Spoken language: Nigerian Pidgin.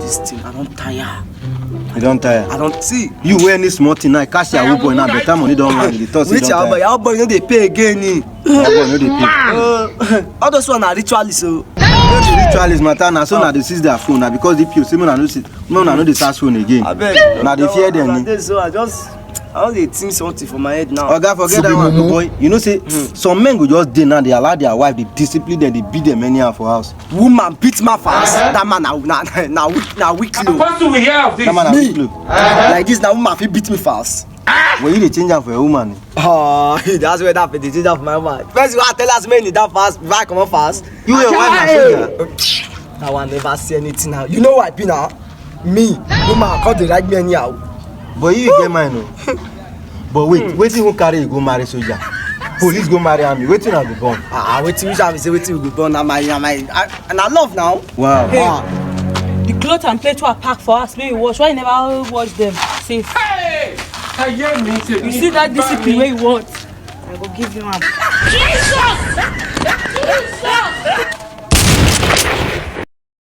This thing, I don't tire. You don't tire? I don't see. You wear any small thing now, cash your boy now, better money don't land. The toss which your boy no dey pay again. Your boy no dey pay. All those one are ritualists so. The ritualist matter now, so now they seize their phone now because if you see me, I know they start phone again. Now they fear them. So I don't think something for my head now. Oga, forget that one, boy. You know, say some men go just dey now. They allow their wife, they discipline them, they beat them anyhow for house. Woman beat my fast. That man now weak low. What do we hear of this? That man Me? weak low. Like this now woman fit beat me fast. When you dey change am for a woman. Oh, that's where that fit dey change that for my woman. First you want to tell us men need that fast before I come out fast. You your wife na soldier. That one never see anything now. You know what I be now? Me, woman come dey ride me anyhow. But you get mine o. But wait wetin who carry you go marry soldier? Police go marry army, wetin I go born? Wetin which am say wetin we go born na my and I love now. Wow. Hey, the clothes and plate were packed for us, maybe wash. Why you never wash them? Safe. Hey! I hear me. You see that discipline where you want? I will give you one. Jesus!